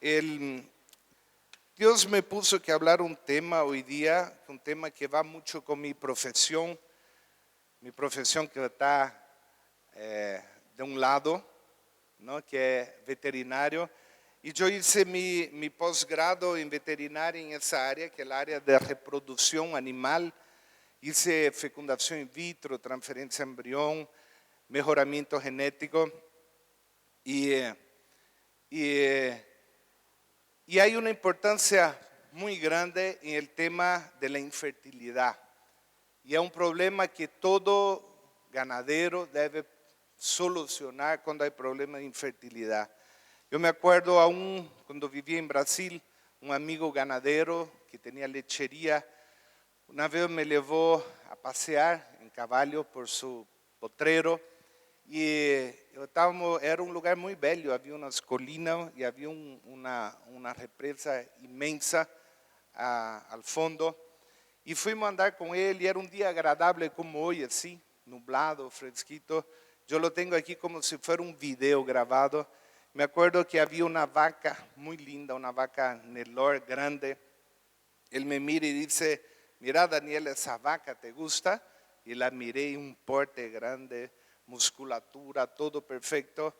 El, Dios me puso que hablar un tema hoy día, un tema que va mucho con mi profesión que está de un lado, ¿no? Que es veterinario. Y yo hice mi posgrado en veterinaria en esa área, que es el área de reproducción animal. Hice fecundación in vitro, transferencia de embrión, mejoramiento genético. Y hay una importancia muy grande en el tema de la infertilidad. Y es un problema que todo ganadero debe solucionar cuando hay problemas de infertilidad. Yo me acuerdo aún cuando vivía en Brasil, un amigo ganadero que tenía lechería, una vez me llevó a pasear en caballo por su potrero y era un lugar muy bello, había unas colinas y había una represa inmensa al fondo. Y fuimos a andar con él y era un día agradable como hoy, así, nublado, fresquito. Yo lo tengo aquí como si fuera un video grabado. Me acuerdo que había una vaca muy linda, una vaca Nelore grande. Él me mira y dice, mira Daniel, esa vaca te gusta. Y la miré, un porte grande, musculatura, todo perfecto.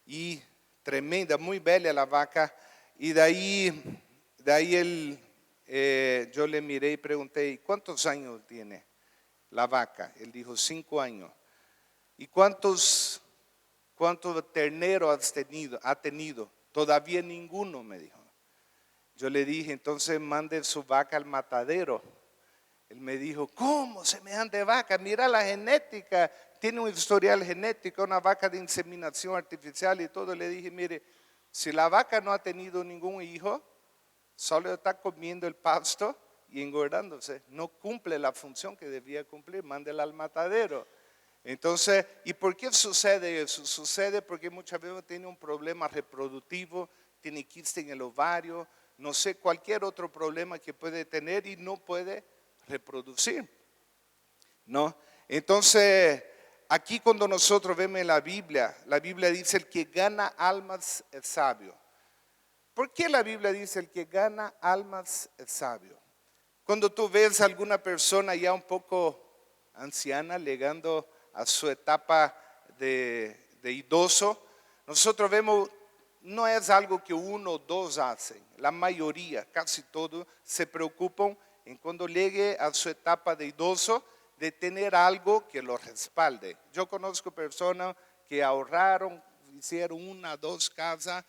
Y tremenda, muy bella la vaca. Y de ahí yo le miré y pregunté, ¿cuántos años tiene la vaca? Él dijo, 5 años. ¿Y cuántos terneros ha tenido? Todavía ninguno, me dijo. Yo le dije, entonces mande su vaca al matadero. Él me dijo, ¿cómo semejante vaca? Mira la genética, tiene un historial genético, una vaca de inseminación artificial y todo. Le dije, mire, si la vaca no ha tenido ningún hijo, solo está comiendo el pasto y engordándose. No cumple la función que debía cumplir, mándela al matadero. Entonces, ¿y por qué sucede eso? Sucede porque muchas veces tiene un problema reproductivo, tiene quiste en el ovario, no sé, cualquier otro problema que puede tener y no puede reproducir, ¿no? Entonces, aquí cuando nosotros vemos en la Biblia dice el que gana almas es sabio. ¿Por qué la Biblia dice el que gana almas es sabio? Cuando tú ves a alguna persona ya un poco anciana llegando a su etapa de idoso, nosotros vemos, no es algo que uno o dos hacen, la mayoría, casi todos, se preocupan en cuando llegue a su etapa de idoso de tener algo que lo respalde. Yo conozco personas que ahorraron, hicieron 1 o 2 casas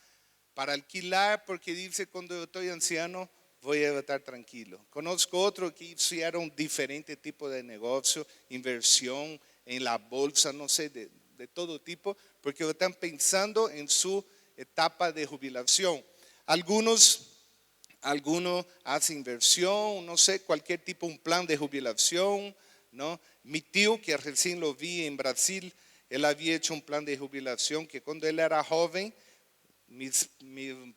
para alquilar porque dice cuando yo estoy anciano voy a estar tranquilo. Conozco otros que hicieron diferente tipo de negocio, inversión en la bolsa, no sé, de todo tipo, porque están pensando en su etapa de jubilación. Algunos hacen inversión, no sé, cualquier tipo, un plan de jubilación, ¿no? Mi tío, que recién lo vi en Brasil, él había hecho un plan de jubilación que cuando él era joven, mi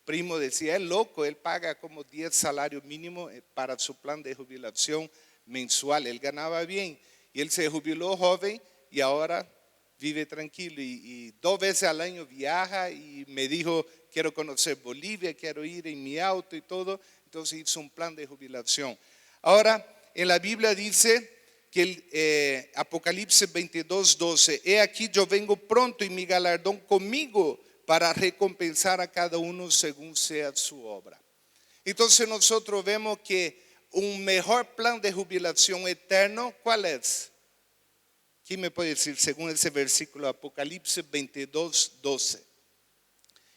primo decía, es loco, él paga como 10 salarios mínimos para su plan de jubilación mensual, él ganaba bien y él se jubiló joven y ahora vive tranquilo y 2 veces al año viaja y me dijo, quiero conocer Bolivia, quiero ir en mi auto y todo, entonces hizo un plan de jubilación. Ahora, en la Biblia dice que Apocalipsis 22:12, he aquí yo vengo pronto y mi galardón conmigo para recompensar a cada uno según sea su obra. Entonces nosotros vemos que un mejor plan de jubilación eterno, ¿cuál es? ¿Quién me puede decir según ese versículo Apocalipsis 22:12?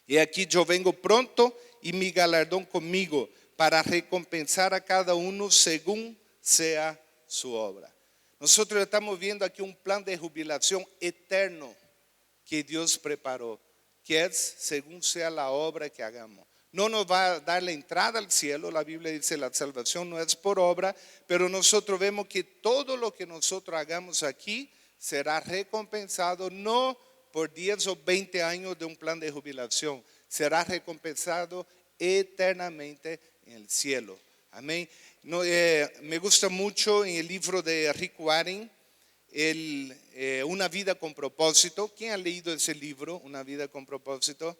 Y aquí yo vengo pronto y mi galardón conmigo para recompensar a cada uno según sea su obra. Nosotros estamos viendo aquí un plan de jubilación eterno que Dios preparó, que es según sea la obra que hagamos. No nos va a dar la entrada al cielo, la Biblia dice la salvación no es por obra, pero nosotros vemos que todo lo que nosotros hagamos aquí será recompensado no por 10 o 20 años de un plan de jubilación, será recompensado eternamente en el cielo. Amén. No, me gusta mucho en el libro de Rick Warren, Una vida con propósito. ¿Quién ha leído ese libro, Una vida con propósito?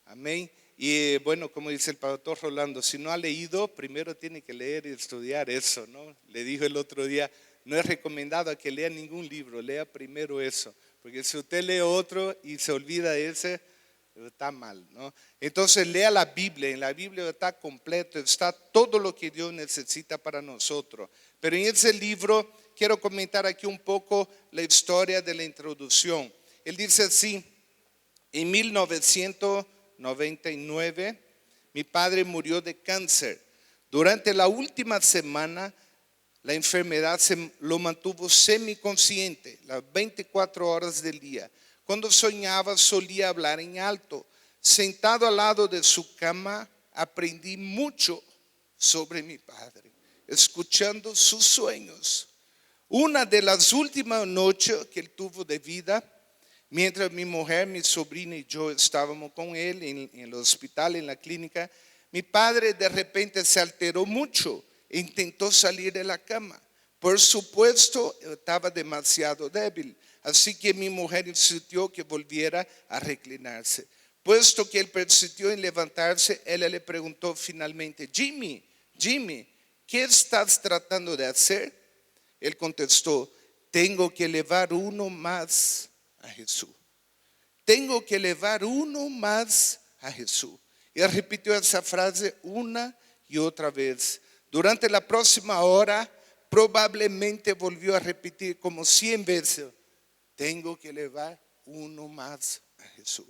Amén. Y bueno, como dice el pastor Rolando, si no ha leído, primero tiene que leer y estudiar eso, ¿no? Le dijo el otro día, no es recomendado que lea ningún libro, lea primero eso, porque si usted lee otro y se olvida de ese, está mal, ¿no? Entonces lea la Biblia, en la Biblia está completo, está todo lo que Dios necesita para nosotros. Pero en ese libro quiero comentar aquí un poco la historia de la introducción. Él dice así, en 1999 mi padre murió de cáncer. Durante la última semana la enfermedad lo mantuvo semiconsciente las 24 horas del día. Cuando soñaba solía hablar en alto. Sentado al lado de su cama aprendí mucho sobre mi padre, escuchando sus sueños. Una de las últimas noches que él tuvo de vida, mientras mi mujer, mi sobrina y yo estábamos con él en el hospital, en la clínica, mi padre de repente se alteró mucho e intentó salir de la cama. Por supuesto, estaba demasiado débil, así que mi mujer insistió que volviera a reclinarse. Puesto que él persistió en levantarse, ella le preguntó finalmente, Jimmy, ¿qué estás tratando de hacer? Él contestó, tengo que elevar uno más a Jesús. Tengo que elevar uno más a Jesús. Y él repitió esa frase una y otra vez. Durante la próxima hora, probablemente volvió a repetir como 100 veces, tengo que elevar uno más a Jesús.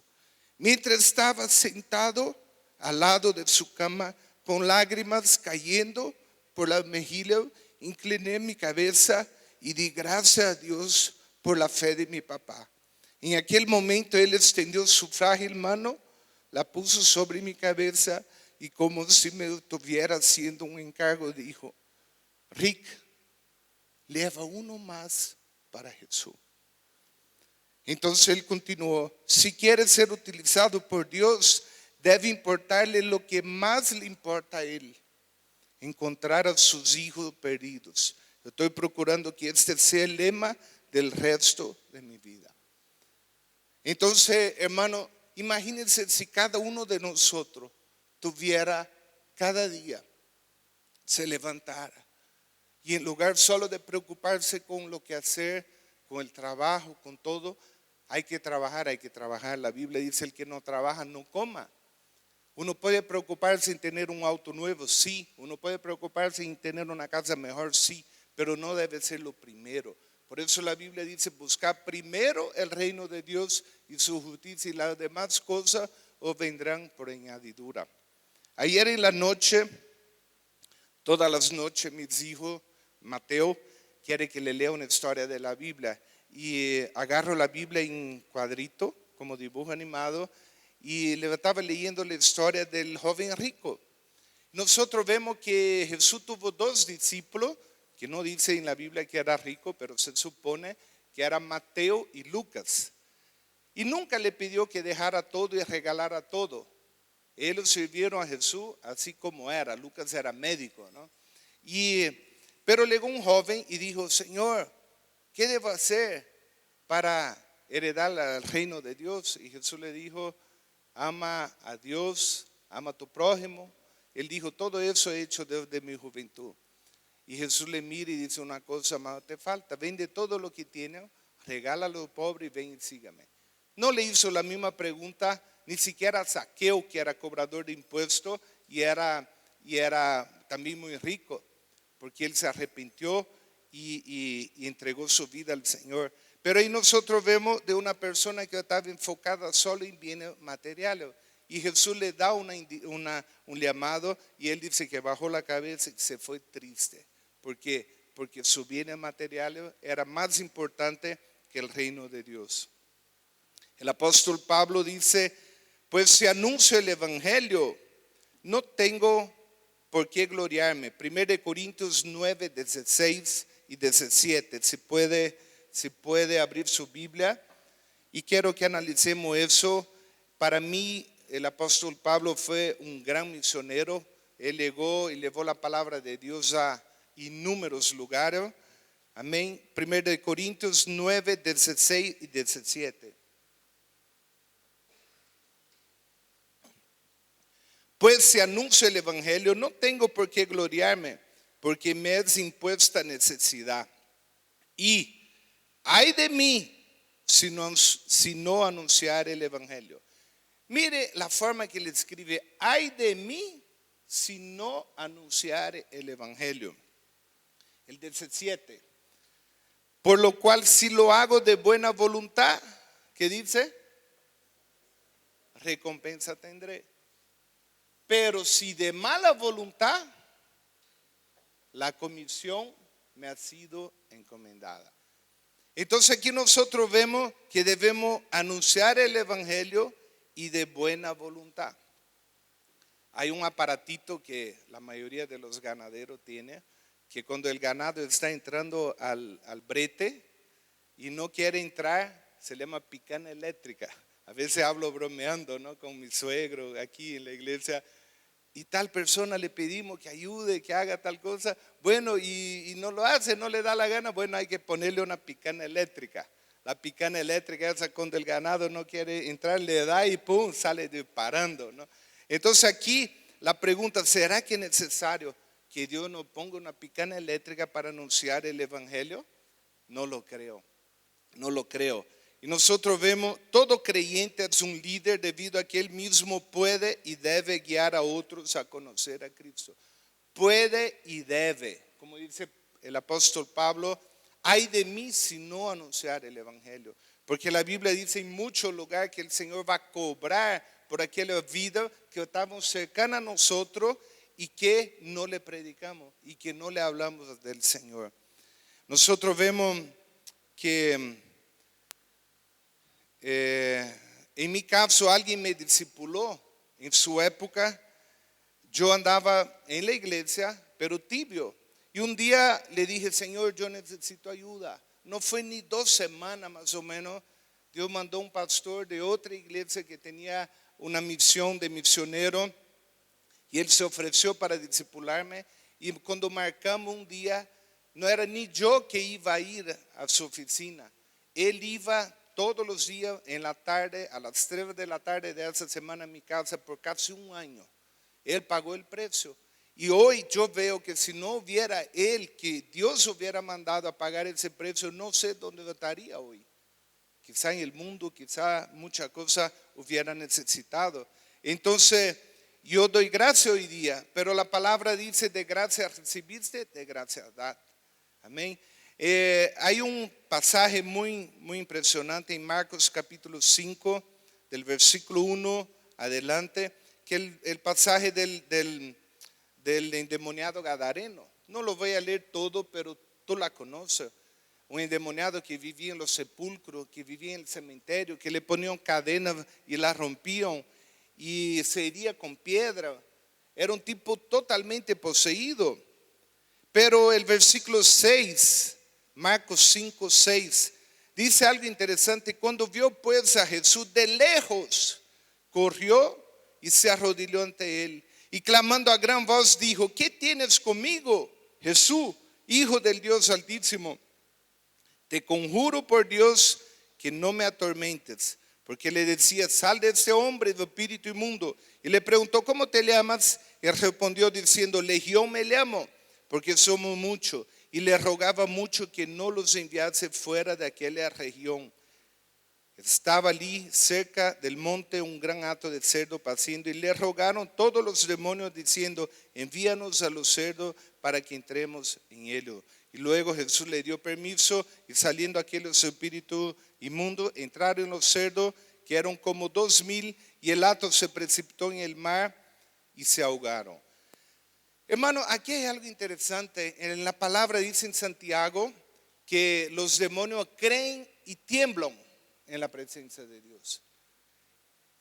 Mientras estaba sentado al lado de su cama, con lágrimas cayendo por la mejilla, incliné mi cabeza y di gracias a Dios por la fe de mi papá. En aquel momento él extendió su frágil mano, la puso sobre mi cabeza y como si me estuviera haciendo un encargo dijo, Rick, lleva uno más para Jesús. Entonces él continuó, si quiere ser utilizado por Dios, debe importarle lo que más le importa a él, encontrar a sus hijos perdidos. Yo estoy procurando que este sea el lema del resto de mi vida. Entonces, hermano, imagínense si cada uno de nosotros tuviera cada día, se levantara y en lugar solo de preocuparse con lo que hacer, con el trabajo, con todo, hay que trabajar. La Biblia dice, el que no trabaja no coma. Uno puede preocuparse en tener un auto nuevo, sí. Uno puede preocuparse en tener una casa mejor, sí. Pero no debe ser lo primero. Por eso la Biblia dice, buscar primero el reino de Dios y su justicia y las demás cosas os vendrán por añadidura. Ayer en la noche, todas las noches mis hijos, Mateo, quiere que le lea una historia de la Biblia. Y agarro la Biblia en cuadrito, como dibujo animado, y le estaba leyendo la historia del joven rico. Nosotros vemos que Jesús tuvo dos discípulos, que no dice en la Biblia que era rico, pero se supone que eran Mateo y Lucas. Y nunca le pidió que dejara todo y regalara todo. Ellos sirvieron a Jesús así como era. Lucas era médico, ¿no? Pero llegó un joven y dijo, Señor, ¿qué debo hacer para heredar al reino de Dios? Y Jesús le dijo, ama a Dios, ama a tu prójimo. Él dijo, todo eso he hecho desde mi juventud. Y Jesús le mira y dice una cosa más te falta, vende todo lo que tienes, regala a los pobres y ven y sígame. No le hizo la misma pregunta ni siquiera a Zaqueo, que era cobrador de impuestos y era también muy rico, porque él se arrepintió y entregó su vida al Señor. Pero ahí nosotros vemos de una persona que estaba enfocada solo en bienes materiales. Y Jesús le da un llamado y él dice que bajó la cabeza y se fue triste. ¿Por qué? Porque su bienes materiales era más importante que el reino de Dios. El apóstol Pablo dice, pues si anuncio el evangelio, no tengo por qué gloriarme. 1 Corintios 9, 16 y 17. Si puede abrir su Biblia. Y quiero que analicemos eso. Para mí, el apóstol Pablo fue un gran misionero. Él llegó y llevó la palabra de Dios a inúmeros lugares. Amén. 1 Corintios 9, 16 y 17. pues si anuncio el evangelio, no tengo por qué gloriarme, porque me es impuesta necesidad. Y ay de mí si no anunciar el evangelio. Mire la forma que le escribe: ay de mí si no anunciar el evangelio. El 17. Por lo cual, si lo hago de buena voluntad, ¿qué dice? Recompensa tendré. Pero si de mala voluntad, la comisión me ha sido encomendada. Entonces aquí nosotros vemos que debemos anunciar el evangelio y de buena voluntad. Hay un aparatito que la mayoría de los ganaderos tiene, que cuando el ganado está entrando al brete y no quiere entrar, se llama picana eléctrica. A veces hablo bromeando, ¿no?, con mi suegro aquí en la iglesia. Y tal persona le pedimos que ayude, que haga tal cosa. Bueno, y no lo hace, no le da la gana. Bueno, hay que ponerle una picana eléctrica. La picana eléctrica, esa cuando el ganado no quiere entrar, le da y pum, sale disparando, ¿no? Entonces aquí la pregunta: ¿será que es necesario que Dios nos ponga una picana eléctrica para anunciar el evangelio? No lo creo, no lo creo. Y nosotros vemos, todo creyente es un líder debido a que él mismo puede y debe guiar a otros a conocer a Cristo. Puede y debe, como dice el apóstol Pablo: ay de mí si no anunciar el evangelio. Porque la Biblia dice en muchos lugares que el Señor va a cobrar por aquella vida que estamos cercana a nosotros y que no le predicamos y que no le hablamos del Señor. Nosotros vemos que en mi caso alguien me discipuló en su época. Yo andaba en la iglesia pero tibio, y un día le dije: Señor, yo necesito ayuda. No fue ni 2 semanas más o menos, Dios mandó un pastor de otra iglesia que tenía una misión de misionero, y él se ofreció para discipularme. Y cuando marcamos un día, no era ni yo que iba a ir a su oficina, él iba todos los días en la tarde, a las 3 de la tarde de esa semana, en mi casa por casi un año. Él pagó el precio. Y hoy yo veo que si no hubiera él, que Dios hubiera mandado a pagar ese precio, no sé dónde estaría hoy. Quizá en el mundo, quizá muchas cosas hubiera necesitado. Entonces yo doy gracia hoy día, pero la palabra dice: de gracia recibiste, de gracia dad. Amén. Hay un pasaje muy impresionante en Marcos capítulo 5, del versículo 1 adelante, que el pasaje del endemoniado gadareno. No lo voy a leer todo, pero tú la conoces. Un endemoniado que vivía en los sepulcros, que vivía en el cementerio, que le ponían cadenas y la rompían y se hería con piedra. Era un tipo totalmente poseído. Pero el versículo 6, Marcos 5, 6, dice algo interesante. Cuando vio pues a Jesús de lejos, corrió y se arrodilló ante él, y clamando a gran voz dijo: ¿qué tienes conmigo, Jesús, Hijo del Dios Altísimo? Te conjuro por Dios que no me atormentes. Porque le decía: sal de ese hombre de espíritu inmundo. Y le preguntó: ¿cómo te llamas? Y respondió diciendo: Legión me llamo, porque somos muchos. Y le rogaba mucho que no los enviase fuera de aquella región. Estaba allí cerca del monte un gran hato de cerdo paciendo, y le rogaron todos los demonios diciendo: envíanos a los cerdos para que entremos en ellos. Y luego Jesús le dio permiso, y saliendo aquellos espíritus inmundos, entraron en los cerdos, que eran como 2,000, y el hato se precipitó en el mar y se ahogaron. Hermano, aquí hay algo interesante. En la palabra dice en Santiago que los demonios creen y tiemblan en la presencia de Dios.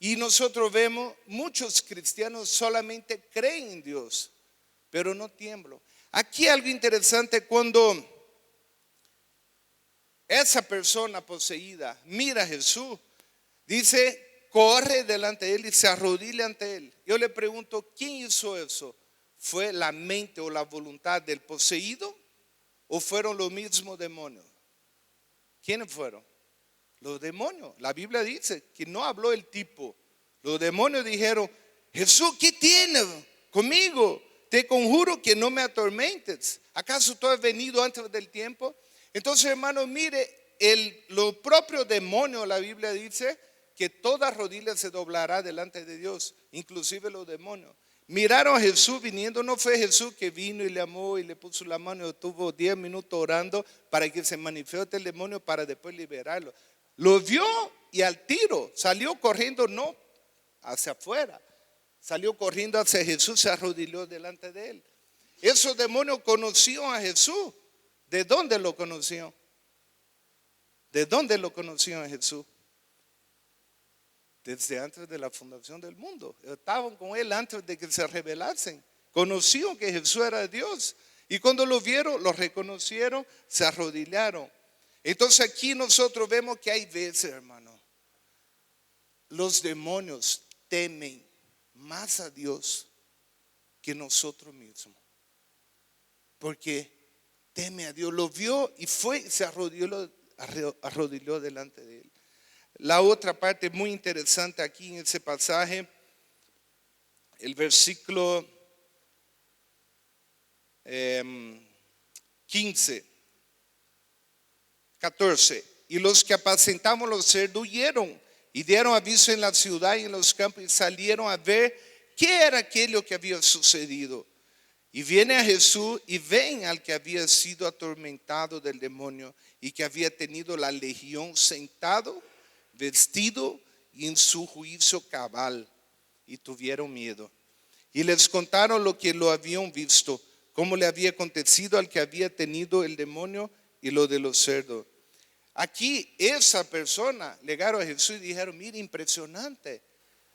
Y nosotros vemos muchos cristianos solamente creen en Dios, pero no tiemblan. Aquí algo interesante: cuando esa persona poseída mira a Jesús, dice, corre delante de él y se arrodilla ante él. Yo le pregunto: ¿quién hizo eso? ¿Fue la mente o la voluntad del poseído, o fueron los mismos demonios? ¿Quiénes fueron? Los demonios. La Biblia dice que no habló el tipo. Los demonios dijeron: Jesús, ¿qué tiene conmigo? Te conjuro que no me atormentes. ¿Acaso tú has venido antes del tiempo? Entonces, hermano, mire, lo propio demonio, la Biblia dice que toda rodilla se doblará delante de Dios, inclusive los demonios. Miraron a Jesús viniendo, no fue Jesús que vino y le amó y le puso la mano y estuvo 10 minutos orando para que se manifieste el demonio para después liberarlo. Lo vio y al tiro salió corriendo, no hacia afuera, salió corriendo hacia Jesús, se arrodilló delante de él. Esos demonios conocían a Jesús. ¿De dónde lo conoció? ¿De dónde lo conoció a Jesús? Desde antes de la fundación del mundo. Estaban con él antes de que se rebelasen. Conocieron que Jesús era Dios. Y cuando lo vieron, lo reconocieron, se arrodillaron. Entonces aquí nosotros vemos que hay veces, hermano, los demonios temen más a Dios que nosotros mismos. Porque teme a Dios. Lo vio y fue, se arrodilló delante de él. La otra parte muy interesante aquí en ese pasaje, el versículo 14. Y los que apacentamos los cerdos huyeron y dieron aviso en la ciudad y en los campos y salieron a ver qué era aquello que había sucedido. Y viene a Jesús y ven al que había sido atormentado del demonio y que había tenido la legión sentado, vestido y en su juicio cabal, y tuvieron miedo. Y les contaron lo que lo habían visto, cómo le había acontecido al que había tenido el demonio y lo de los cerdos. Aquí esa persona llegaron a Jesús y dijeron, mire, impresionante.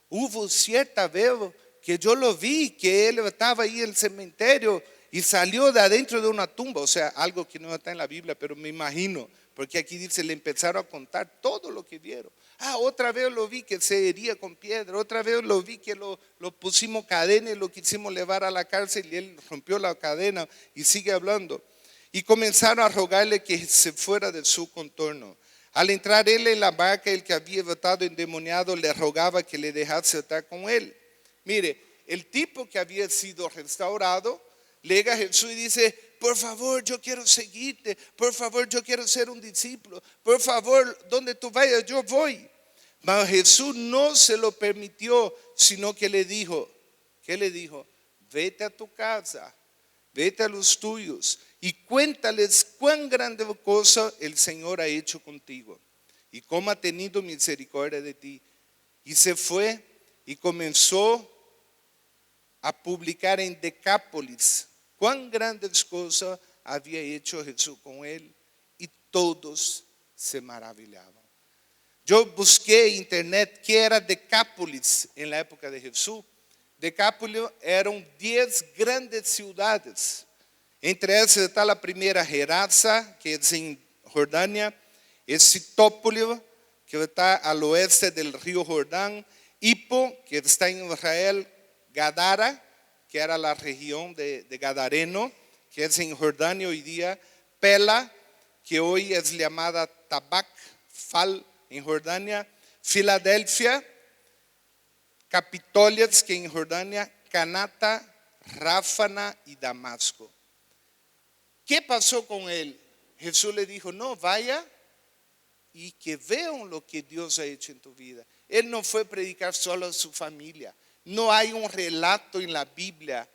Hubo cierta vez que yo lo vi, que él estaba ahí en el cementerio y salió de adentro de una tumba. O sea, algo que no está en la Biblia, pero me imagino. Porque aquí dice, le empezaron a contar todo lo que vieron. Otra vez lo vi que se hería con piedra. Otra vez lo vi que lo pusimos cadena y lo quisimos llevar a la cárcel y él rompió la cadena y sigue hablando. Y comenzaron a rogarle que se fuera de su contorno. Al entrar él en la barca, el que había estado endemoniado le rogaba que le dejase estar con él. Mire, el tipo que había sido restaurado llega a Jesús y dice, por favor, yo quiero seguirte. Por favor, yo quiero ser un discípulo. Por favor, donde tú vayas, yo voy. Pero Jesús no se lo permitió, sino que le dijo, ¿qué le dijo? Vete a tu casa, vete a los tuyos y cuéntales cuán grande cosa el Señor ha hecho contigo y cómo ha tenido misericordia de ti. Y se fue y comenzó a publicar en Decápolis cuán grandes cosas había hecho Jesús con él, y todos se maravillaban. Yo busqué en internet qué era Decápolis en la época de Jesús. Decápolis eran 10 grandes ciudades. Entre ellas está la primera, Gerasa, que es en Jordania, Esitópolis, que está al oeste del río Jordán, Hippo, que está en Israel, Gadara, que era la región de Gadareno, que es en Jordania hoy día, Pela, que hoy es llamada Tabac, Fal en Jordania, Filadelfia, Capitolias, que en Jordania, Canata, Ráfana y Damasco. ¿Qué pasó con él? Jesús le dijo, no, vaya y que vean lo que Dios ha hecho en tu vida. Él no fue a predicar solo a su familia. No hay un relato en la Biblia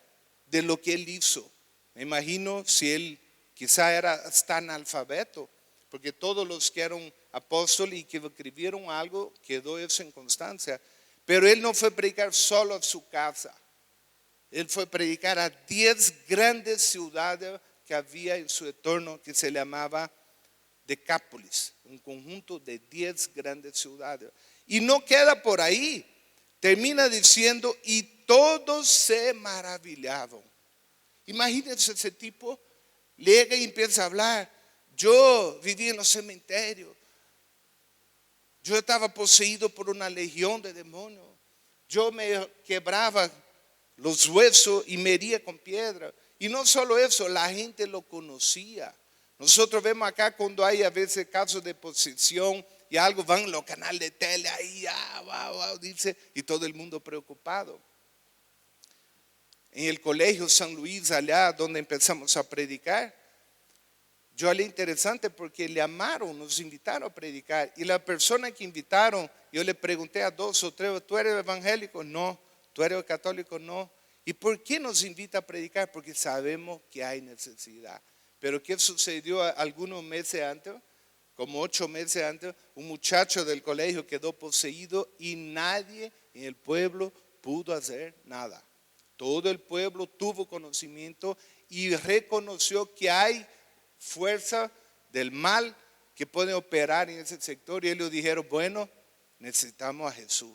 de lo que él hizo. Me imagino si él quizá era hasta analfabeto, porque todos los que eran apóstoles y que escribieron algo, quedó eso en constancia. Pero él no fue a predicar solo a su casa. Él fue a predicar a 10 grandes ciudades que había en su entorno, que se llamaba Decápolis, un conjunto de 10 grandes ciudades. Y no queda por ahí. Termina diciendo, y todos se maravillaban. Imagínense ese tipo, llega y empieza a hablar. Yo viví en los cementerios. Yo estaba poseído por una legión de demonios. Yo me quebraba los huesos y me hería con piedra. Y no solo eso, la gente lo conocía. Nosotros vemos acá cuando hay a veces casos de posesión y algo, van los canales de tele ahí, wow, dice, y todo el mundo preocupado. en el colegio San Luis, allá donde empezamos a predicar. Yo hablé interesante porque le amaron, nos invitaron a predicar. Y la persona que invitaron, yo le pregunté a 2 o 3, ¿tú eres evangélico? No. ¿Tú eres católico? No. ¿Y por qué nos invita a predicar? Porque sabemos que hay necesidad. Pero ¿qué sucedió algunos meses antes? Como 8 meses antes, un muchacho del colegio quedó poseído y nadie en el pueblo pudo hacer nada. Todo el pueblo tuvo conocimiento y reconoció que hay fuerza del mal que puede operar en ese sector. Y ellos dijeron, bueno, necesitamos a Jesús.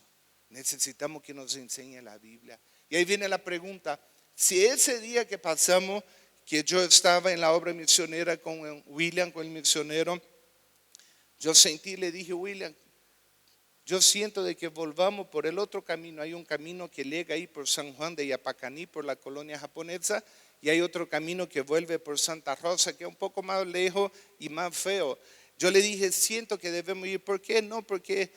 Necesitamos que nos enseñe la Biblia. Y ahí viene la pregunta, si ese día que pasamos, que yo estaba en la obra misionera con William, con el misionero, yo sentí, le dije, William, yo siento de que volvamos por el otro camino. Hay un camino que llega ahí por San Juan de Yapacaní, por la colonia japonesa, y hay otro camino que vuelve por Santa Rosa, que es un poco más lejos y más feo. Yo le dije, siento que debemos ir. ¿Por qué? No, porque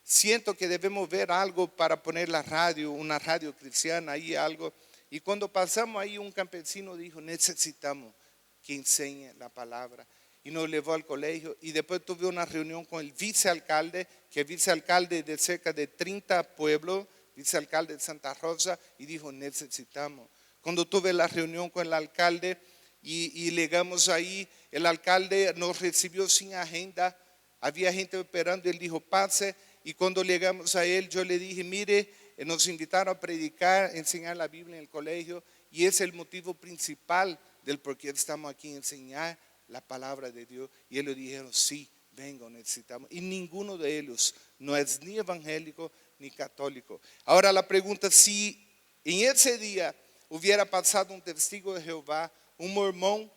siento que debemos ver algo para poner la radio, una radio cristiana, ahí algo. Y cuando pasamos ahí, un campesino dijo, necesitamos que enseñe la palabra. Y nos llevó al colegio. Y después tuve una reunión con el vicealcalde, que es vicealcalde de cerca de 30 pueblos, vicealcalde de Santa Rosa, y dijo, necesitamos. Cuando tuve la reunión con el alcalde y llegamos ahí, el alcalde nos recibió sin agenda, había gente esperando, él dijo, pase. Y cuando llegamos a él, yo le dije, mire, nos invitaron a predicar, enseñar la Biblia en el colegio, y es el motivo principal del por qué estamos aquí, enseñar la palabra de Dios. Y ellos dijeron, sí, vengo, necesitamos. Y ninguno de ellos no es ni evangélico ni católico. Ahora la pregunta, si en ese día hubiera pasado un testigo de Jehová, un mormón,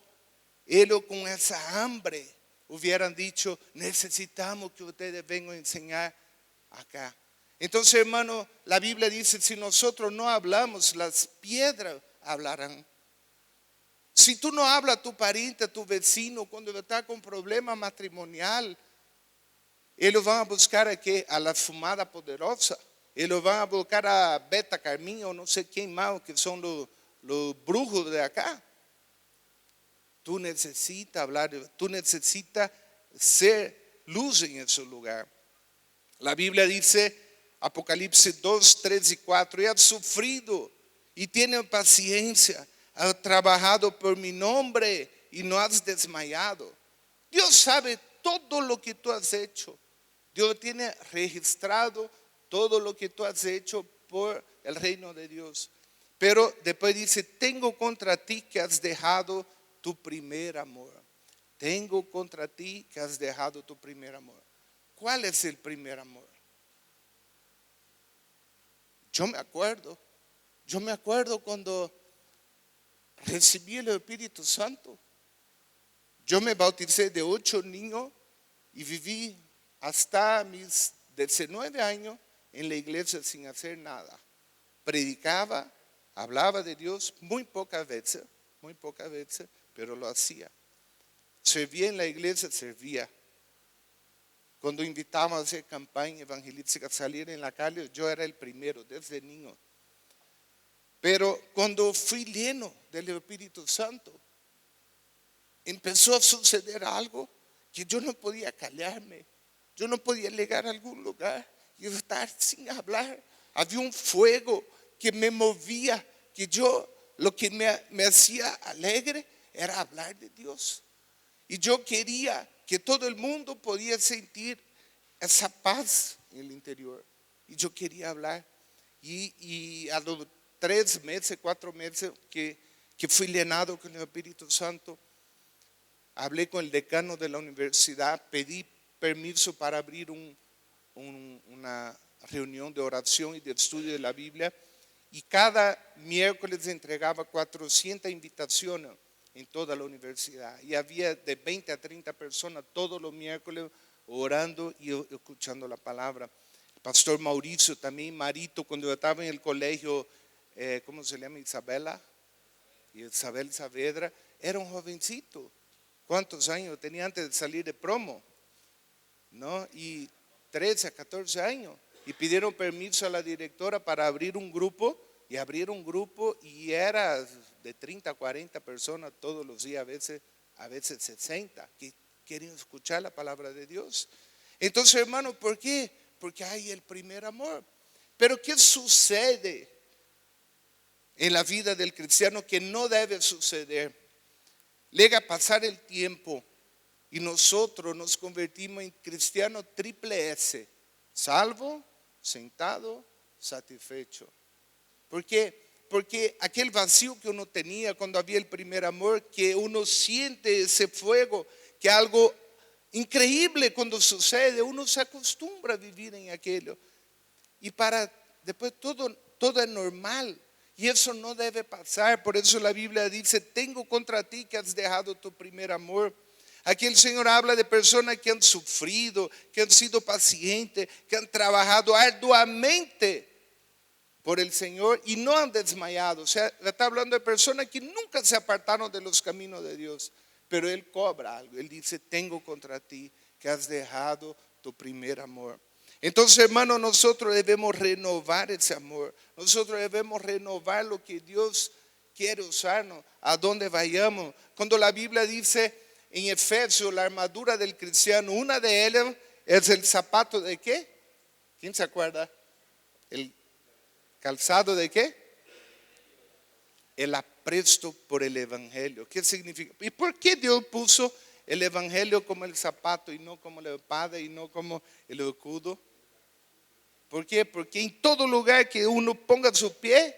ellos con esa hambre hubieran dicho, necesitamos que ustedes vengan a enseñar acá. Entonces, hermano, la Biblia dice, si nosotros no hablamos, las piedras hablarán. Si tú no hablas a tu pariente, a tu vecino, cuando está con problema matrimonial, ellos van a buscar a la fumada poderosa. Ellos van a buscar a Beta Carmín o no sé quién más, que son los brujos de acá. Tú necesitas hablar, tú necesitas ser luz en ese lugar. La Biblia dice, Apocalipsis 2, 3 y 4, y has sufrido y tienes paciencia, has trabajado por mi nombre y no has desmayado. Dios sabe todo lo que tú has hecho. Dios tiene registrado todo lo que tú has hecho por el reino de Dios. Pero después dice, tengo contra ti que has dejado tu primer amor. Tengo contra ti que has dejado tu primer amor. ¿Cuál es el primer amor? Yo me acuerdo cuando recibí el Espíritu Santo. Yo me bauticé de 8 niños y viví hasta mis 19 años en la iglesia sin hacer nada. Predicaba, hablaba de Dios muy pocas veces, pero lo hacía. Servía en la iglesia, servía. Cuando invitaban a hacer campaña evangelística, salir en la calle, yo era el primero desde niño. Pero cuando fui lleno del Espíritu Santo, empezó a suceder algo que yo no podía callarme. Yo no podía llegar a algún lugar y estar sin hablar. Había un fuego que me movía, que lo que me hacía alegre era hablar de Dios. Y yo quería que todo el mundo podía sentir esa paz en el interior. Y yo quería hablar. Y a los 3 meses, 4 meses que fui llenado con el Espíritu Santo, hablé con el decano de la universidad, pedí permiso para abrir una reunión de oración y de estudio de la Biblia. Y cada miércoles entregaba 400 invitaciones en toda la universidad. Y había de 20 a 30 personas todos los miércoles orando y escuchando la palabra. El pastor Mauricio también, Marito, cuando yo estaba en el colegio, ¿cómo se llama? Isabel Saavedra, era un jovencito. ¿Cuántos años tenía antes de salir de promo? ¿No? Y 13 a 14 años. Y pidieron permiso a la directora para abrir un grupo. y abrieron un grupo y era de 30 a 40 personas todos los días, a veces 60, que quieren escuchar la palabra de Dios. Entonces, hermano, ¿por qué? Porque hay el primer amor. Pero ¿qué sucede en la vida del cristiano que no debe suceder? Llega a pasar el tiempo y nosotros nos convertimos en cristianos triple S: salvo, sentado, satisfecho. ¿Por qué? Porque aquel vacío que uno tenía cuando había el primer amor, que uno siente ese fuego, que algo increíble cuando sucede, uno se acostumbra a vivir en aquello. Y para después todo es normal. Y eso no debe pasar. Por eso la Biblia dice: tengo contra ti que has dejado tu primer amor. Aquí el Señor habla de personas que han sufrido, que han sido pacientes, que han trabajado arduamente por el Señor y no han desmayado. O sea, está hablando de personas que nunca se apartaron de los caminos de Dios. Pero Él cobra algo. Él dice: tengo contra ti que has dejado tu primer amor. Entonces, hermano, nosotros debemos renovar ese amor. Nosotros debemos renovar lo que Dios quiere usarnos, a donde vayamos. Cuando la Biblia dice en Efesios, la armadura del cristiano, una de ellas es el zapato de ¿qué? ¿Quién se acuerda? El calzado de ¿qué? El apresto por el evangelio. ¿Qué significa? ¿Y por qué Dios puso el evangelio como el zapato y no como la espada y no como el escudo? ¿Por qué? Porque en todo lugar que uno ponga su pie,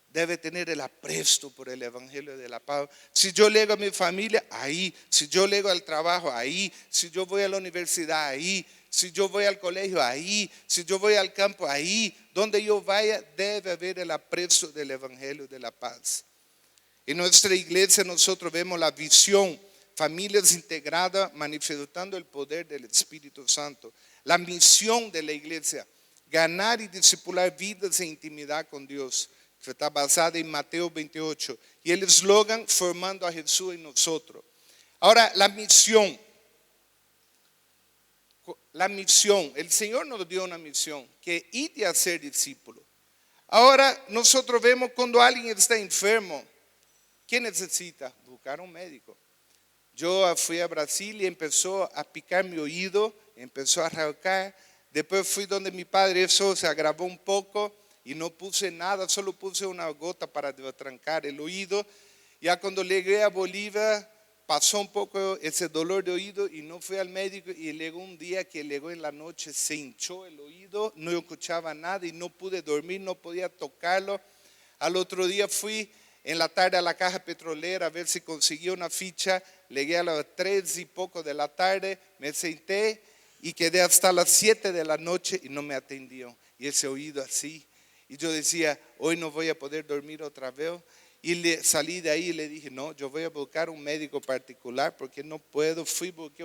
debe tener el apresto por el evangelio de la paz. Si yo llego a mi familia, ahí. Si yo llego al trabajo, ahí. Si yo voy a la universidad, ahí. Si yo voy al colegio, ahí. Si yo voy al campo, ahí. Donde yo vaya, debe haber el apresto del evangelio de la paz. En nuestra iglesia nosotros vemos la visión: familias integradas manifestando el poder del Espíritu Santo. La misión de la iglesia: ganar y discipular vidas en intimidad con Dios, que está basada en Mateo 28. Y el eslogan: formando a Jesús en nosotros. Ahora, la misión, el Señor nos dio una misión, que ir y hacer discípulos. Ahora nosotros vemos cuando alguien está enfermo, ¿qué necesita? Buscar un médico. Yo fui a Brasil y empezó a picar mi oído, empezó a arrancar. Después fui donde mi padre, eso se agravó un poco y no puse nada, solo puse una gota para trancar el oído. Ya cuando llegué a Bolivia pasó un poco ese dolor de oído y no fui al médico, y llegó un día que llegó en la noche, se hinchó el oído, no escuchaba nada y no pude dormir, no podía tocarlo. Al otro día fui en la tarde a la caja petrolera a ver si conseguía una ficha. Llegué a las 3 y poco de la tarde, me senté y quedé hasta las 7 de la noche y no me atendió. Y ese oído así. Y yo decía: hoy no voy a poder dormir otra vez. Y salí de ahí y le dije: no, yo voy a buscar un médico particular porque no puedo. Fui, busqué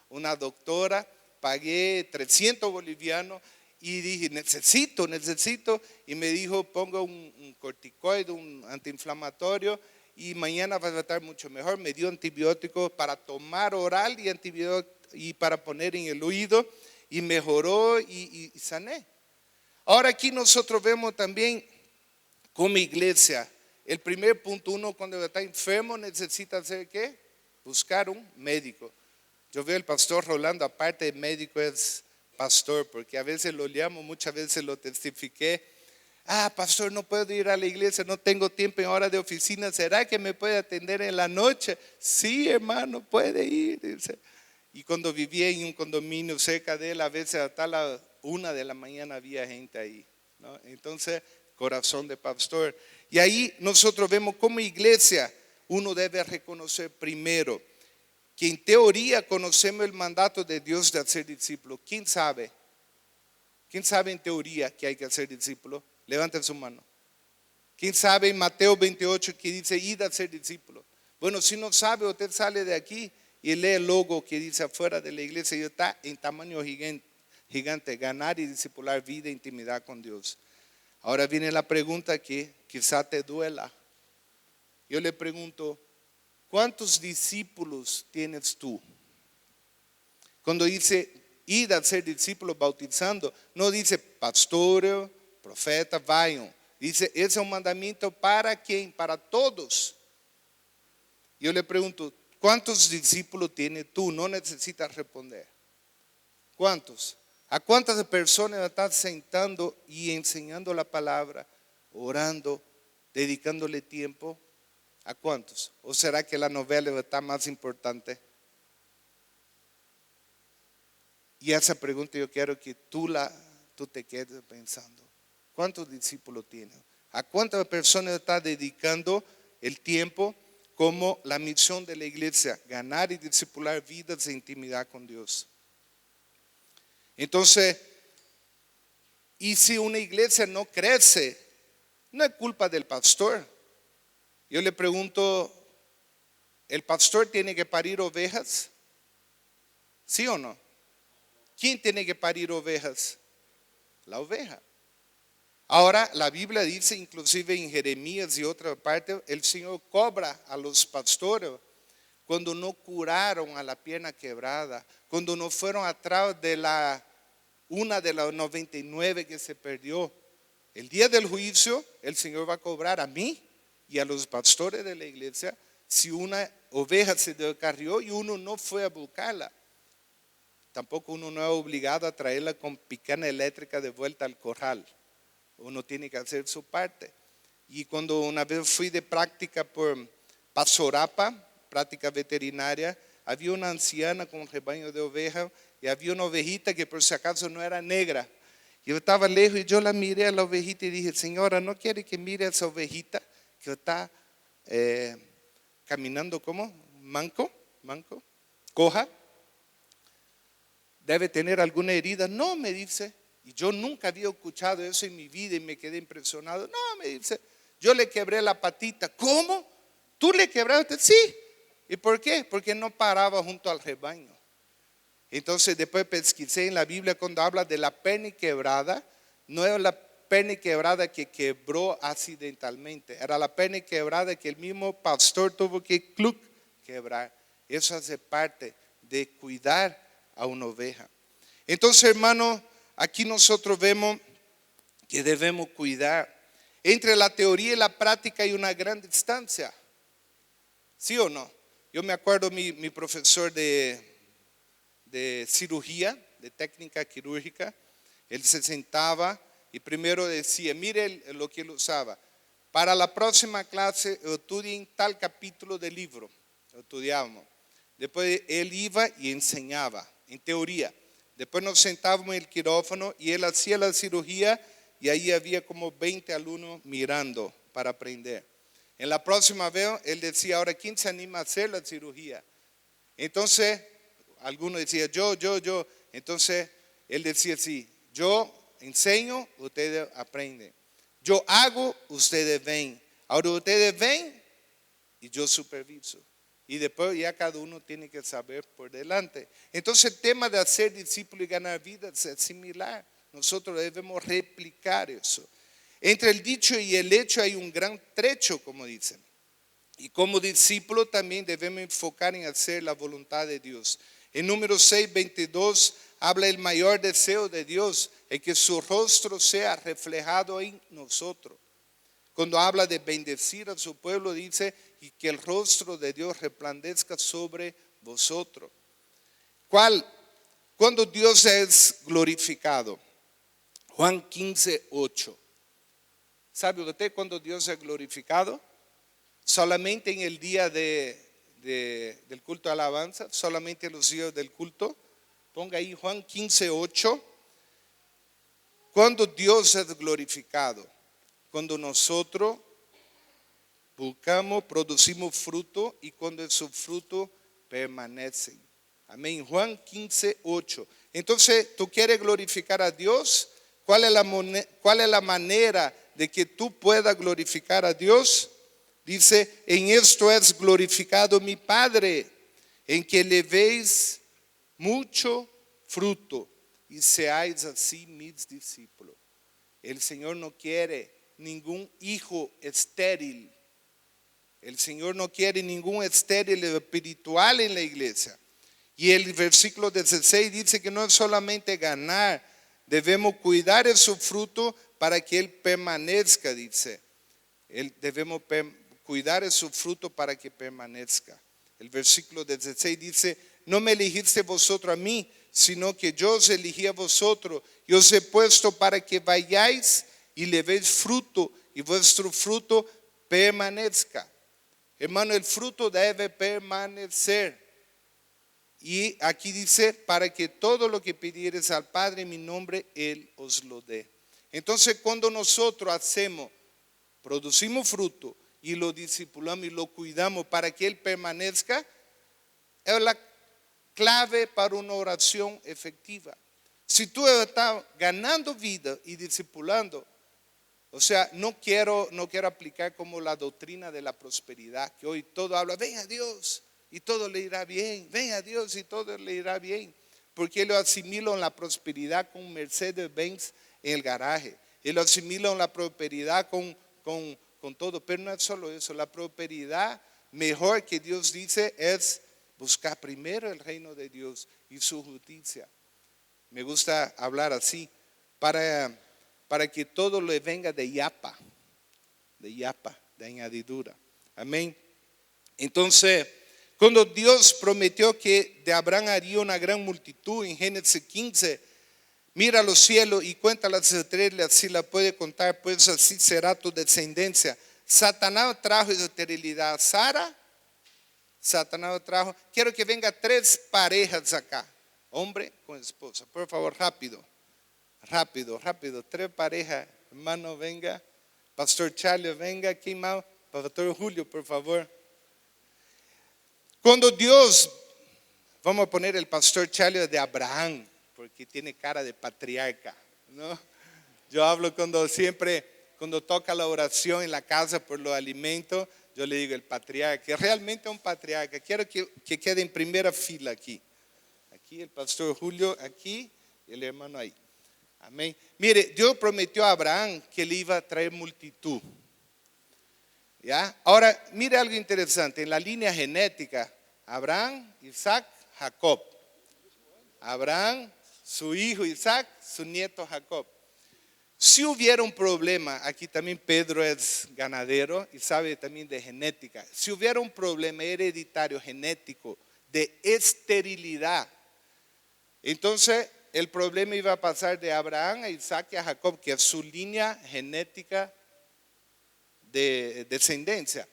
una doctora, pagué 300 bolivianos y dije: necesito. Y me dijo: ponga un corticoide, un antiinflamatorio, y mañana va a estar mucho mejor. Me dio antibióticos para tomar oral y antibióticos y para poner en el oído, y mejoró y sané. Ahora aquí nosotros vemos también como iglesia, el primer punto: uno cuando está enfermo necesita hacer ¿qué? Buscar un médico. Yo veo el pastor Rolando, aparte de médico, es pastor, porque a veces lo llamo, muchas veces lo testifiqué. Pastor, no puedo ir a la iglesia, no tengo tiempo en hora de oficina, ¿será que me puede atender en la noche? Sí, hermano, puede ir, dice. Y cuando vivía en un condominio cerca de él, a veces hasta la 1 de la mañana había gente ahí, ¿no? Entonces, corazón de pastor. Y ahí nosotros vemos como iglesia, uno debe reconocer primero que en teoría conocemos el mandato de Dios de hacer discípulos. ¿Quién sabe? ¿Quién sabe en teoría que hay que hacer discípulos? Levanten su mano. ¿Quién sabe en Mateo 28 que dice: id a ser discípulos? Bueno, si no sabe, usted sale de aquí y lee el logo que dice afuera de la iglesia y está en tamaño gigante: ganar y discipular vida e intimidad con Dios. Ahora viene la pregunta que quizá te duela. Yo le pregunto: ¿cuántos discípulos tienes tú? Cuando dice id a ser discípulos bautizando, no dice: pastor, profeta, vayan. Dice, ese es un mandamiento para quién, para todos. Yo le pregunto, ¿cuántos discípulos tienes tú? No necesitas responder. ¿Cuántos? ¿A cuántas personas estás sentando y enseñando la palabra, orando, dedicándole tiempo? ¿A cuántos? ¿O será que la novela está más importante? Y esa pregunta yo quiero que tú te quedes pensando. ¿Cuántos discípulos tienes? ¿A cuántas personas estás dedicando el tiempo como la misión de la iglesia? Ganar y discipular vidas de intimidad con Dios. Entonces, y si una iglesia no crece, no es culpa del pastor. Yo le pregunto, ¿el pastor tiene que parir ovejas? ¿Sí o no? ¿Quién tiene que parir ovejas? La oveja. Ahora la Biblia dice, inclusive en Jeremías y otra parte, el Señor cobra a los pastores cuando no curaron a la pierna quebrada, cuando no fueron atrás de una de las 99 que se perdió. El día del juicio, el Señor va a cobrar a mí y a los pastores de la iglesia si una oveja se descarrió y uno no fue a buscarla. Tampoco uno no es obligado a traerla con picana eléctrica de vuelta al corral. Uno tiene que hacer su parte. Y cuando una vez fui de práctica por Pasorapa, práctica veterinaria, había una anciana con un rebaño de ovejas y había una ovejita que por si acaso no era negra. Yo estaba lejos y yo la miré a la ovejita y dije, señora, ¿no quiere que mire a esa ovejita que está caminando como manco, coja? ¿Debe tener alguna herida? No, me dice. Y yo nunca había escuchado eso en mi vida y me quedé impresionado. No, me dice, yo le quebré la patita. ¿Cómo? ¿Tú le quebraste? Sí. ¿Y por qué? Porque no paraba junto al rebaño. Entonces después pesquisé en la Biblia cuando habla de la pierna quebrada. No era la pierna quebrada que quebró accidentalmente. Era la pierna quebrada que el mismo pastor tuvo que quebrar. Eso hace parte de cuidar a una oveja. Entonces, hermano, aquí nosotros vemos que debemos cuidar. Entre la teoría y la práctica hay una gran distancia. ¿Sí o no? Yo me acuerdo mi profesor de cirugía, de técnica quirúrgica, él se sentaba y primero decía, mire lo que él usaba. Para la próxima clase estudien tal capítulo del libro. Estudiábamos. Después él iba y enseñaba, en teoría. Después nos sentábamos en el quirófano y él hacía la cirugía y ahí había como 20 alumnos mirando para aprender. En la próxima vez él decía, ahora ¿quién se anima a hacer la cirugía? Entonces, algunos decían yo. Entonces él decía así, yo enseño, ustedes aprenden. Yo hago, ustedes ven. Ahora ustedes ven y yo superviso. Y después ya cada uno tiene que saber por delante. Entonces el tema de hacer discípulo y ganar vidas es similar. Nosotros debemos replicar eso. Entre el dicho y el hecho hay un gran trecho, como dicen. Y como discípulo también debemos enfocar en hacer la voluntad de Dios. En Números 6:22 habla el mayor deseo de Dios, es que su rostro sea reflejado en nosotros. Cuando habla de bendecir a su pueblo, dice, y que el rostro de Dios resplandezca sobre vosotros. Cuando Dios es glorificado? Juan 15:8. ¿Sabe usted cuándo Dios es glorificado? Solamente en el día del culto de alabanza, solamente en los días del culto. Ponga ahí Juan 15:8. Cuando Dios es glorificado, cuando nosotros buscamos, producimos fruto y cuando esos frutos permanecen. Amén. Juan 15:8. Entonces, ¿tú quieres glorificar a Dios? ¿Cuál es la manera de que tú puedas glorificar a Dios? Dice, en esto es glorificado mi Padre, en que le veis mucho fruto y seáis así mis discípulos. El Señor no quiere ningún hijo estéril. El Señor no quiere ningún estéril espiritual en la iglesia. Y el versículo 16 dice que no es solamente ganar, debemos cuidar de su fruto para que Él permanezca, dice. Debemos cuidar de su fruto para que permanezca. El versículo 16 dice: no me elegiste vosotros a mí, sino que yo os elegí a vosotros y os he puesto para que vayáis y levéis fruto y vuestro fruto permanezca. Hermano, el fruto debe permanecer. Y aquí dice: para que todo lo que pidieres al Padre en mi nombre, Él os lo dé. Entonces, cuando nosotros producimos fruto y lo discipulamos y lo cuidamos para que Él permanezca, es la clave para una oración efectiva. Si tú estás ganando vida y discipulando, o sea, no quiero aplicar como la doctrina de la prosperidad, que hoy todo habla: ven a Dios y todo le irá bien, ven a Dios y todo le irá bien, porque lo asimilan la prosperidad con Mercedes-Benz en el garaje, y lo asimilan la prosperidad con todo. Pero no es solo eso, la prosperidad mejor que Dios dice es buscar primero el reino de Dios y su justicia. Me gusta hablar así, para que todo le venga de yapa, de añadidura. Amén. Entonces, cuando Dios prometió que de Abraham haría una gran multitud, en Génesis 15, mira los cielos y cuenta las estrellas, si la puede contar, pues así será tu descendencia. Satanás trajo esterilidad a Sara. Satanás trajo. Quiero que venga 3 parejas acá, hombre con esposa. Por favor, rápido. 3 parejas. Hermano, venga. Pastor Charlie, venga aquí, más. Pastor Julio, por favor. Cuando Dios, vamos a poner el pastor Charlie de Abraham, porque tiene cara de patriarca, ¿no? Yo hablo cuando toca la oración en la casa por los alimentos, yo le digo el patriarca, realmente un patriarca. Quiero que quede en primera fila aquí. Aquí el pastor Julio, aquí y el hermano ahí. Amén. Mire, Dios prometió a Abraham que le iba a traer multitud. ¿Ya? Ahora, mire algo interesante. En la línea genética, Abraham, Isaac, Jacob. Abraham, su hijo Isaac, su nieto Jacob. Si hubiera un problema, aquí también Pedro es ganadero y sabe también de genética. Si hubiera un problema hereditario genético de esterilidad, entonces el problema iba a pasar de Abraham a Isaac y a Jacob, que es su línea genética de descendencia.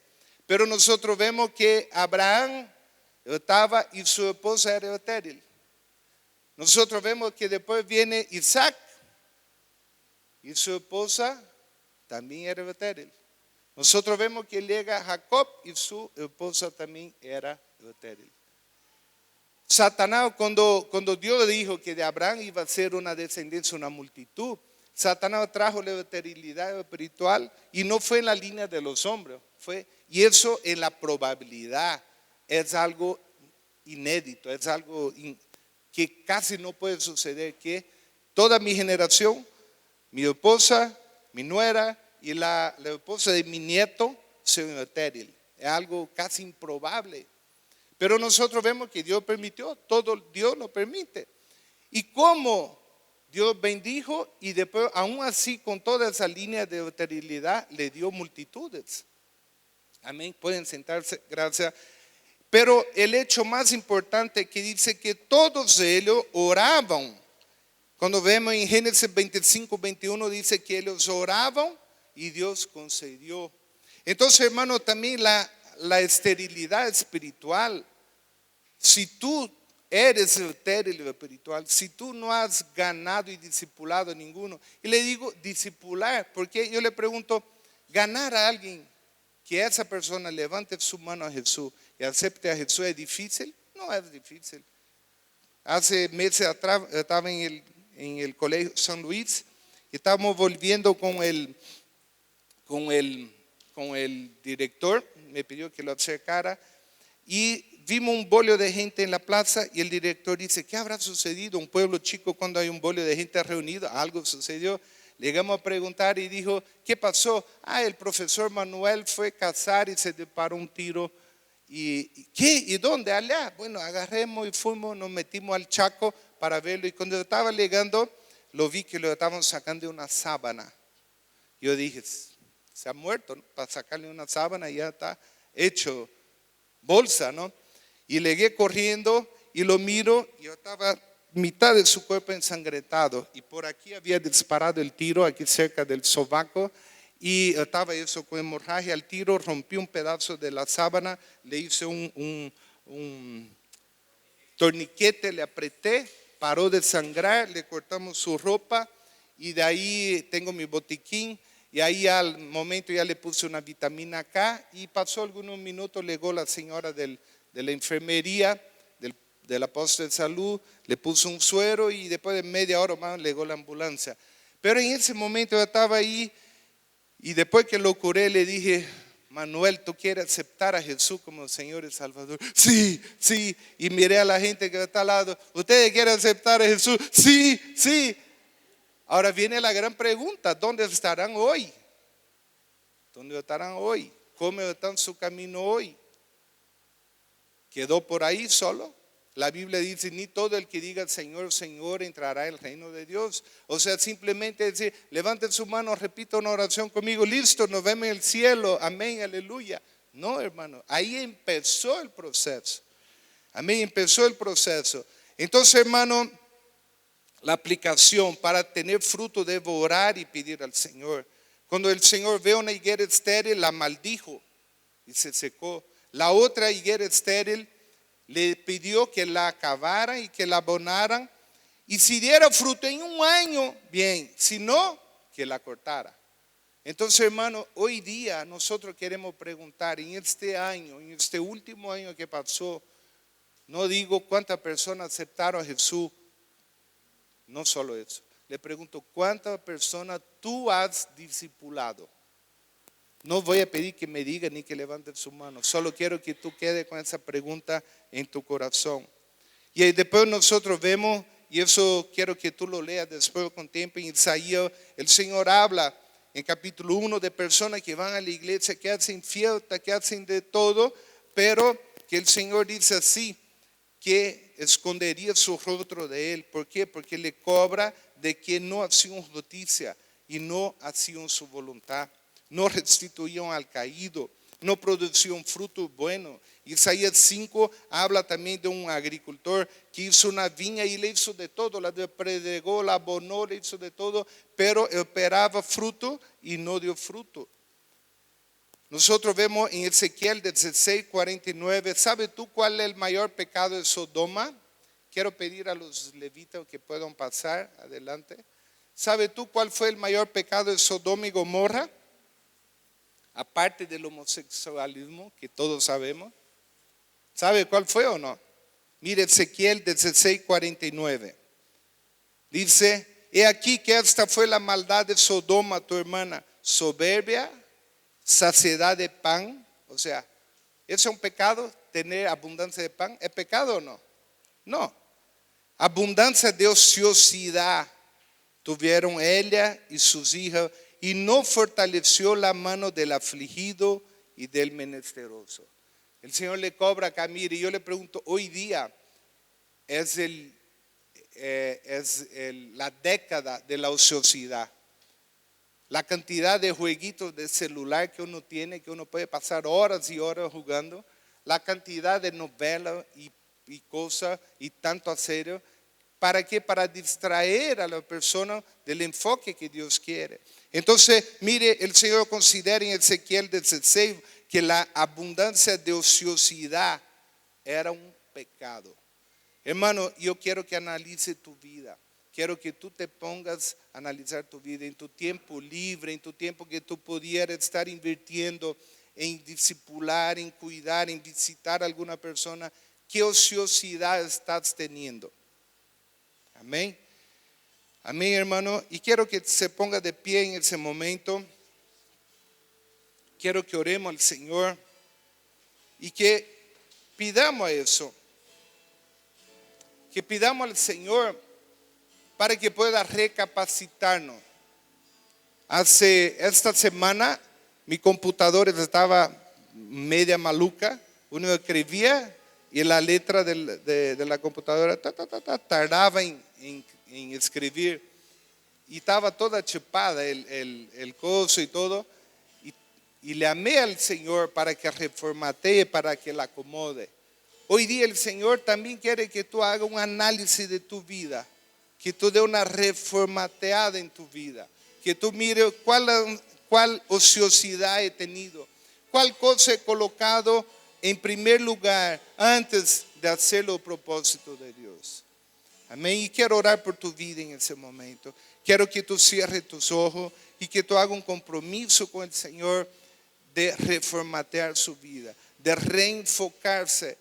Pero nosotros vemos que Abraham estaba y su esposa era estéril. Nosotros vemos que después viene Isaac y su esposa también era estéril. Nosotros vemos que llega Jacob y su esposa también era estéril. Satanás, cuando Dios dijo que de Abraham iba a ser una descendencia, una multitud, Satanás trajo la esterilidad espiritual y no fue en la línea de los hombres, y eso en la probabilidad es algo inédito, es algo que casi no puede suceder, que toda mi generación, mi esposa, mi nuera y la esposa de mi nieto sean estériles. Es algo casi improbable. Pero nosotros vemos que Dios permitió, todo Dios lo permite. Y cómo Dios bendijo y después aún así con toda esa línea de esterilidad le dio multitudes. Amén, pueden sentarse, gracias. Pero el hecho más importante que dice que todos ellos oraban. Cuando vemos en Génesis 25, 21 dice que ellos oraban y Dios concedió. Entonces, hermano, también la esterilidad espiritual. Si tú eres estéril espiritual, si tú no has ganado y discipulado a ninguno, y le digo discipular, porque yo le pregunto, ganar a alguien, que esa persona levante su mano a Jesús y acepte a Jesús, ¿es difícil? No es difícil. Hace meses atrás estaba en el colegio San Luis y estábamos volviendo con el director, me pidió que lo acercara y vimos un bollo de gente en la plaza y el director dice: ¿qué habrá sucedido? Un pueblo chico, cuando hay un bollo de gente reunida, algo sucedió. Llegamos a preguntar y dijo: ¿qué pasó? El profesor Manuel fue a cazar y se disparó un tiro. ¿Y qué? ¿Y dónde? Allá. Bueno, agarremos y fuimos, nos metimos al Chaco para verlo, y cuando estaba llegando lo vi que lo estaban sacando de una sábana. Yo dije, se ha muerto, ¿no? Para sacarle una sábana ya está hecho bolsa, ¿no? Y llegué corriendo y lo miro y yo estaba mitad de su cuerpo ensangrentado y por aquí había disparado el tiro aquí cerca del sobaco y estaba eso con hemorragia. Al tiro rompí un pedazo de la sábana, le hice un torniquete, le apreté, paró de sangrar, le cortamos su ropa y de ahí tengo mi botiquín. Y ahí al momento ya le puse una vitamina K y pasó algunos minutos, llegó la señora de la enfermería, de la posta de salud, le puso un suero y después de media hora más llegó la ambulancia. Pero en ese momento yo estaba ahí y después que lo curé le dije, Manuel, ¿tú quieres aceptar a Jesús como Señor y Salvador? Sí, sí. Y miré a la gente que está al lado, ¿ustedes quieren aceptar a Jesús? Sí, sí. Ahora viene la gran pregunta, ¿dónde estarán hoy? ¿Dónde estarán hoy? ¿Cómo están su camino hoy? ¿Quedó por ahí solo? La Biblia dice, ni todo el que diga Señor, Señor entrará en el reino de Dios. O sea, simplemente decir, levanten su mano, repita una oración conmigo, listo, nos vemos en el cielo, amén, aleluya. No, hermano, ahí empezó el proceso. Amén, empezó el proceso. Entonces, hermano, la aplicación para tener fruto debe orar y pedir al Señor. Cuando el Señor ve una higuera estéril, la maldijo y se secó. La otra higuera estéril le pidió que la acabaran y que la abonaran. Y si diera fruto en un año, bien, si no, que la cortara. Entonces, hermano, hoy día nosotros queremos preguntar, en este año, en este último año que pasó, no digo cuántas personas aceptaron a Jesús. No solo eso, le pregunto, ¿cuántas personas tú has discipulado? No voy a pedir que me diga ni que levanten su mano, solo quiero que tú quedes con esa pregunta en tu corazón. Y después nosotros vemos, y eso quiero que tú lo leas después con tiempo, en Isaías, el Señor habla en capítulo 1 de personas que van a la iglesia, que hacen fiesta, que hacen de todo, pero que el Señor dice así, que escondería su rostro de él. ¿Por qué? Porque le cobra de que no hacían justicia y no hacían su voluntad, no restituían al caído, no producían fruto bueno. Isaías 5 habla también de un agricultor que hizo una viña y le hizo de todo, la depredegó, la abonó, le hizo de todo, pero esperaba fruto y no dio fruto. Nosotros vemos en Ezequiel 16:49, ¿sabe tú cuál es el mayor pecado de Sodoma? Quiero pedir a los levitas que puedan pasar adelante. ¿Sabe tú cuál fue el mayor pecado de Sodoma y Gomorra? Aparte del homosexualismo, que todos sabemos. ¿Sabe cuál fue o no? Mire Ezequiel 16:49. Dice, he aquí que esta fue la maldad de Sodoma, tu hermana, soberbia, saciedad de pan. O sea, ¿es un pecado tener abundancia de pan? ¿Es pecado o no? No. Abundancia de ociosidad tuvieron ella y sus hijas, y no fortaleció la mano del afligido y del menesteroso. El Señor le cobra acá, mire, yo le pregunto, hoy día es la década de la ociosidad. La cantidad de jueguitos de celular que uno tiene, que uno puede pasar horas y horas jugando, la cantidad de novelas y cosas y tanto hacer. ¿Para qué? Para distraer a la persona del enfoque que Dios quiere. Entonces, mire, el Señor considera en Ezequiel 16 que la abundancia de ociosidad era un pecado. Hermano, yo quiero que analice tu vida. Quiero que tú te pongas a analizar tu vida en tu tiempo libre, en tu tiempo que tú pudieras estar invirtiendo en discipular, en cuidar, en visitar a alguna persona. ¿Qué ociosidad estás teniendo? Amén. Amén, hermano. Y quiero que se ponga de pie en ese momento. Quiero que oremos al Señor y que pidamos eso. Que pidamos al Señor para que pueda recapacitarnos. Esta semana mi computadora estaba media maluca. Uno escribía y la letra de la computadora tardaba en escribir. y estaba toda chupada el coso y todo. Y le amé al Señor para que reformatee, para que la acomode. Hoy día el Señor también quiere que tú hagas un análisis de tu vida, que tú des una reformateada en tu vida, que tú mires cuál ociosidad he tenido, cuál cosa he colocado en primer lugar antes de hacer los propósitos de Dios. Amén. Y quiero orar por tu vida en ese momento. Quiero que tú cierres tus ojos y que tú hagas un compromiso con el Señor de reformatear su vida, de reenfocarse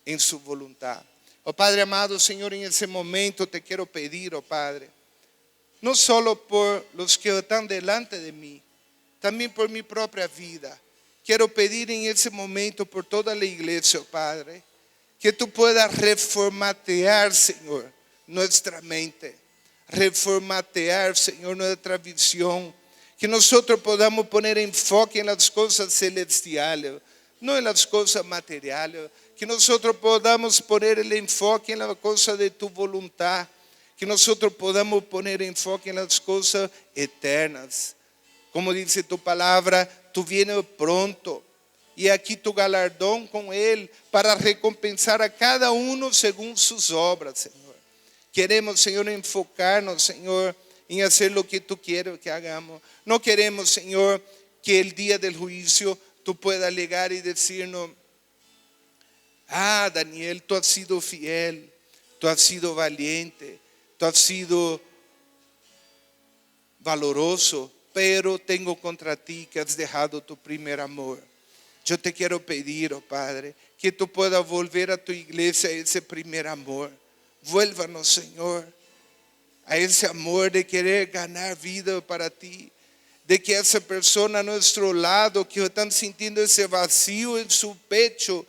en su voluntad. Oh Padre amado, Señor, en ese momento te quiero pedir, oh Padre, no solo por los que están delante de mí, también por mi propia vida. Quiero pedir en ese momento por toda la iglesia, oh Padre, que tú puedas reformatear, Señor, nuestra mente, reformatear, Señor, nuestra visión, que nosotros podamos poner enfoque en las cosas celestiales, no en las cosas materiales, que nosotros podamos poner el enfoque en la cosa de tu voluntad, que nosotros podamos poner enfoque en las cosas eternas. Como dice tu palabra, tú vienes pronto y aquí tu galardón con Él para recompensar a cada uno según sus obras, Señor. Queremos, Señor, enfocarnos, Señor, en hacer lo que tú quieres que hagamos. No queremos, Señor, que el día del juicio tú puedas llegar y decirnos: Daniel, tú has sido fiel, tú has sido valiente, tú has sido valoroso, pero tengo contra ti que has dejado tu primer amor. Yo te quiero pedir, oh Padre, que tú puedas volver a tu iglesia a ese primer amor. Vuélvanos, Señor, a ese amor de querer ganar vida para ti, de que esa persona a nuestro lado que están sintiendo ese vacío en su pecho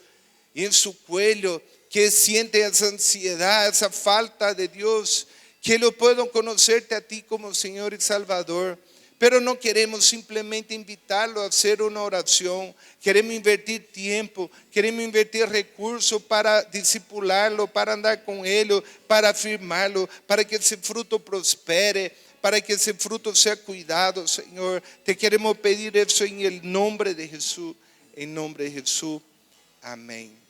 y en su cuello, que siente esa ansiedad, esa falta de Dios, que lo puedan conocerte a ti como Señor y Salvador. Pero no queremos simplemente invitarlo a hacer una oración. Queremos invertir tiempo, queremos invertir recursos para discipularlo, para andar con él, para afirmarlo, para que ese fruto prospere, para que ese fruto sea cuidado, Señor. Te queremos pedir eso en el nombre de Jesús, en nombre de Jesús. Amén.